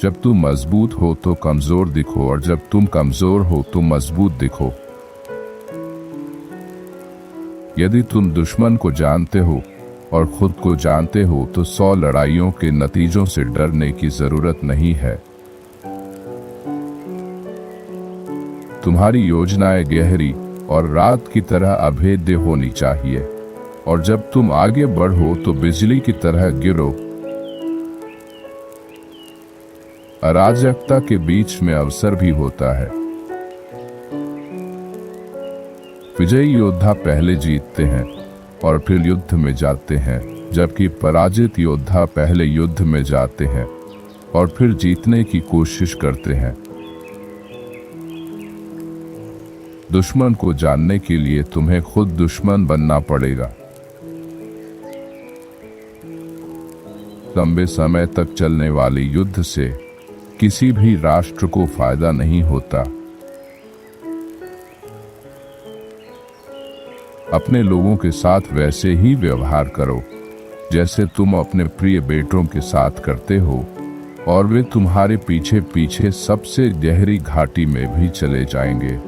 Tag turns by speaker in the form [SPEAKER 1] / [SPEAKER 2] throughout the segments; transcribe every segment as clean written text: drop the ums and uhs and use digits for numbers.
[SPEAKER 1] जब तुम मजबूत हो तो कमजोर दिखो, और जब तुम कमजोर हो तो मजबूत दिखो। यदि तुम दुश्मन को जानते हो और खुद को जानते हो तो 100 लड़ाइयों के नतीजों से डरने की जरूरत नहीं है। तुम्हारी योजनाएं गहरी और रात की तरह अभेद्य होनी चाहिए, और जब तुम आगे बढ़ो तो बिजली की तरह गिरो। अराजकता के बीच में अवसर भी होता है। विजयी योद्धा पहले जीतते हैं और फिर युद्ध में जाते हैं, जबकि पराजित योद्धा पहले युद्ध में जाते हैं और फिर जीतने की कोशिश करते हैं। दुश्मन को जानने के लिए तुम्हें खुद दुश्मन बनना पड़ेगा। लंबे समय तक चलने वाले युद्ध से किसी भी राष्ट्र को फायदा नहीं होता। अपने लोगों के साथ वैसे ही व्यवहार करो जैसे तुम अपने प्रिय बेटों के साथ करते हो, और वे तुम्हारे पीछे पीछे सबसे गहरी घाटी में भी चले जाएंगे।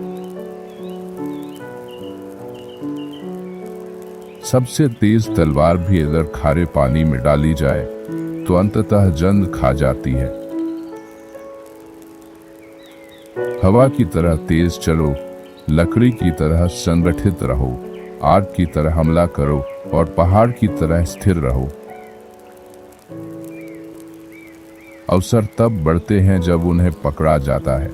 [SPEAKER 1] सबसे तेज तलवार भी अगर खारे पानी में डाली जाए तो अंततः जंग खा जाती है। हवा की तरह तेज चलो, लकड़ी की तरह संगठित रहो, आग की तरह हमला करो और पहाड़ की तरह स्थिर रहो। अवसर तब बढ़ते हैं जब उन्हें पकड़ा जाता है।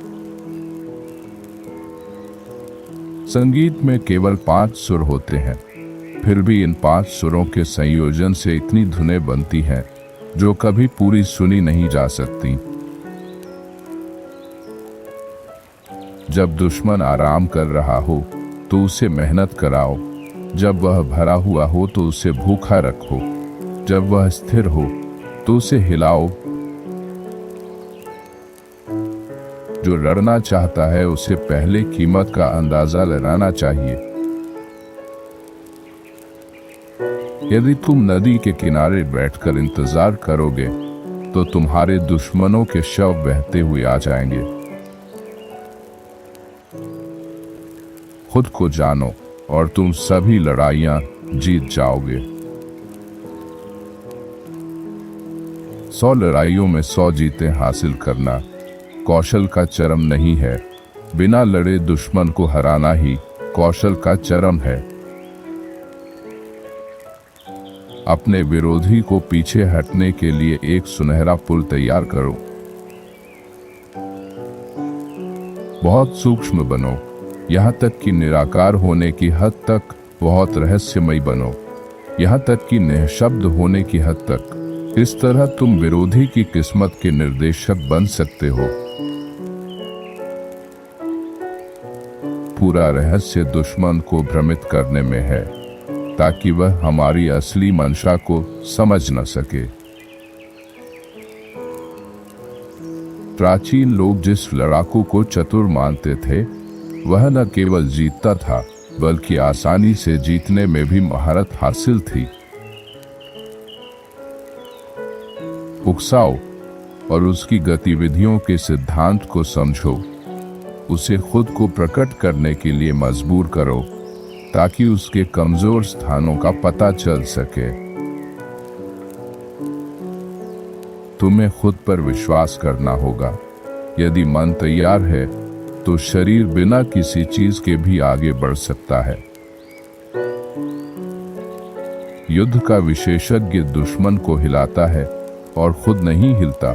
[SPEAKER 1] संगीत में केवल 5 सुर होते हैं, फिर भी इन 5 सुरों के संयोजन से इतनी धुनें बनती हैं जो कभी पूरी सुनी नहीं जा सकती। जब दुश्मन आराम कर रहा हो तो उसे मेहनत कराओ, जब वह भरा हुआ हो तो उसे भूखा रखो, जब वह स्थिर हो तो उसे हिलाओ। जो लड़ना चाहता है उसे पहले कीमत का अंदाजा लगाना चाहिए। यदि तुम नदी के किनारे बैठकर इंतजार करोगे तो तुम्हारे दुश्मनों के शव बहते हुए आ जाएंगे। खुद को जानो और तुम सभी लड़ाइयां जीत जाओगे। 100 लड़ाइयों में 100 जीतें हासिल करना कौशल का चरम नहीं है, बिना लड़े दुश्मन को हराना ही कौशल का चरम है। अपने विरोधी को पीछे हटने के लिए एक सुनहरा पुल तैयार करो। बहुत सूक्ष्म बनो, यहाँ तक कि निराकार होने की हद तक बहुत रहस्यमयी बनो, यहाँ तक कि निःशब्द होने की हद तक। इस तरह तुम विरोधी की किस्मत के निर्देशक बन सकते हो। पूरा रहस्य दुश्मन को भ्रमित करने में है, ताकि वह हमारी असली मंशा को समझ न सके। प्राचीन लोग जिस लड़ाकू को चतुर मानते थे वह न केवल जीतता था बल्कि आसानी से जीतने में भी महारत हासिल थी। उकसाओ और उसकी गतिविधियों के सिद्धांत को समझो। उसे खुद को प्रकट करने के लिए मजबूर करो ताकि उसके कमजोर स्थानों का पता चल सके। तुम्हें खुद पर विश्वास करना होगा। यदि मन तैयार है तो शरीर बिना किसी चीज के भी आगे बढ़ सकता है। युद्ध का विशेषज्ञ दुश्मन को हिलाता है और खुद नहीं हिलता।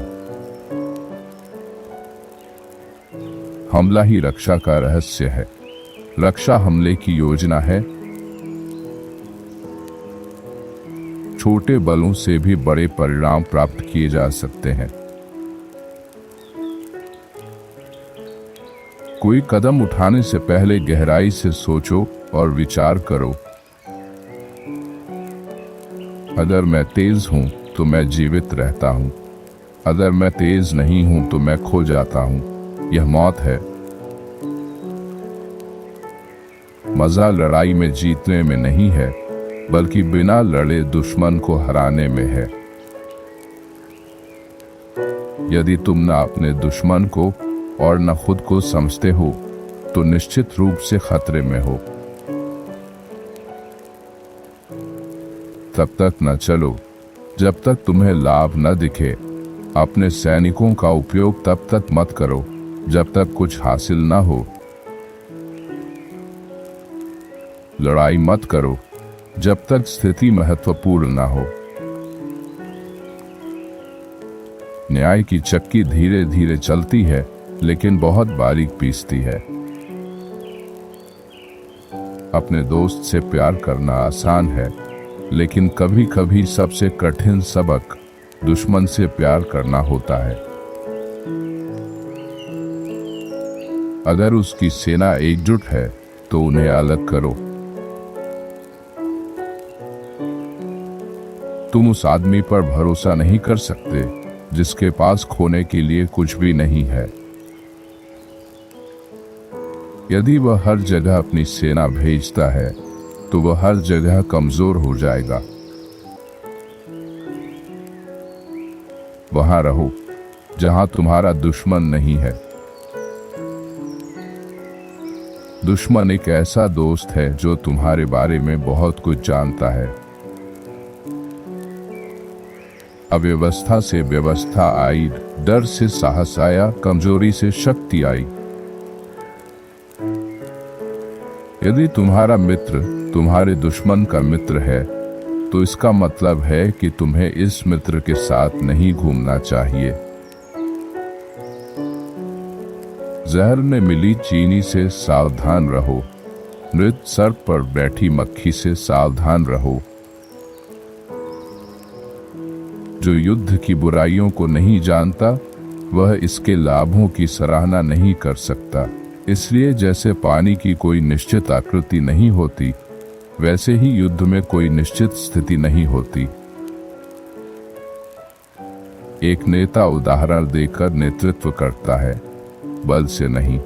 [SPEAKER 1] हमला ही रक्षा का रहस्य है, रक्षा हमले की योजना है। छोटे बलों से भी बड़े परिणाम प्राप्त किए जा सकते हैं। कोई कदम उठाने से पहले गहराई से सोचो और विचार करो। अगर मैं तेज हूं तो मैं जीवित रहता हूं, अगर मैं तेज नहीं हूं तो मैं खो जाता हूं। यह मौत है। मजा लड़ाई में जीतने में नहीं है, बल्कि बिना लड़े दुश्मन को हराने में है। यदि तुम न अपने दुश्मन को और न खुद को समझते हो तो निश्चित रूप से खतरे में हो। तब तक न चलो जब तक तुम्हें लाभ न दिखे। अपने सैनिकों का उपयोग तब तक मत करो जब तक कुछ हासिल न हो। लड़ाई मत करो जब तक स्थिति महत्वपूर्ण न हो। न्याय की चक्की धीरे धीरे चलती है लेकिन बहुत बारीक पीसती है। अपने दोस्त से प्यार करना आसान है, लेकिन कभी कभी सबसे कठिन सबक दुश्मन से प्यार करना होता है। अगर उसकी सेना एकजुट है तो उन्हें अलग करो। तुम उस आदमी पर भरोसा नहीं कर सकते जिसके पास खोने के लिए कुछ भी नहीं है। यदि वह हर जगह अपनी सेना भेजता है तो वह हर जगह कमजोर हो जाएगा। वहां रहो जहां तुम्हारा दुश्मन नहीं है। दुश्मन एक ऐसा दोस्त है जो तुम्हारे बारे में बहुत कुछ जानता है। अव्यवस्था से व्यवस्था आई, डर से साहस आया, कमजोरी से शक्ति आई। यदि तुम्हारा मित्र तुम्हारे दुश्मन का मित्र है तो इसका मतलब है कि तुम्हें इस मित्र के साथ नहीं घूमना चाहिए। जहर में मिली चीनी से सावधान रहो। मृत सर्प पर बैठी मक्खी से सावधान रहो। जो युद्ध की बुराइयों को नहीं जानता वह इसके लाभों की सराहना नहीं कर सकता। इसलिए जैसे पानी की कोई निश्चित आकृति नहीं होती, वैसे ही युद्ध में कोई निश्चित स्थिति नहीं होती। एक नेता उदाहरण देकर नेतृत्व करता है, बल से नहीं।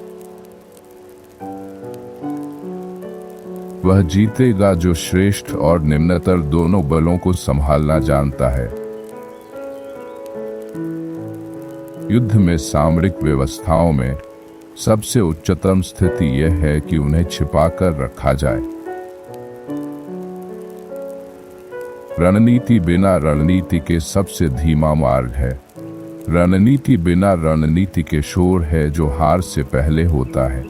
[SPEAKER 1] वह जीतेगा जो श्रेष्ठ और निम्नतर दोनों बलों को संभालना जानता है। युद्ध में सामरिक व्यवस्थाओं में सबसे उच्चतम स्थिति यह है कि उन्हें छिपाकर रखा जाए। रणनीति बिना रणनीति के सबसे धीमा मार्ग है। रणनीति बिना रणनीति के शोर है जो हार से पहले होता है।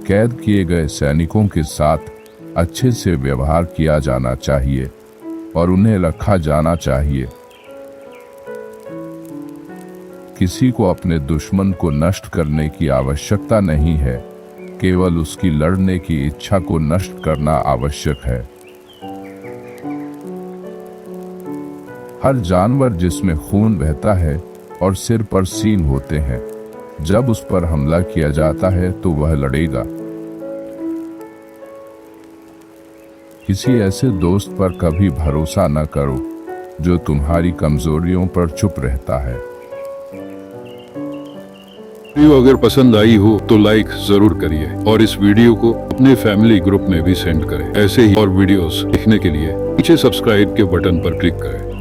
[SPEAKER 1] कैद किए गए सैनिकों के साथ अच्छे से व्यवहार किया जाना चाहिए और उन्हें रखा जाना चाहिए। किसी को अपने दुश्मन को नष्ट करने की आवश्यकता नहीं है, केवल उसकी लड़ने की इच्छा को नष्ट करना आवश्यक है। हर जानवर जिसमें खून बहता है और सिर पर सींग होते हैं, जब उस पर हमला किया जाता है तो वह लड़ेगा। किसी ऐसे दोस्त पर कभी भरोसा न करो जो तुम्हारी कमजोरियों पर चुप रहता है।
[SPEAKER 2] वीडियो अगर पसंद आई हो तो लाइक जरूर करिए और इस वीडियो को अपने फैमिली ग्रुप में भी सेंड करें। ऐसे ही और वीडियोस देखने के लिए नीचे सब्सक्राइब के बटन पर क्लिक करें।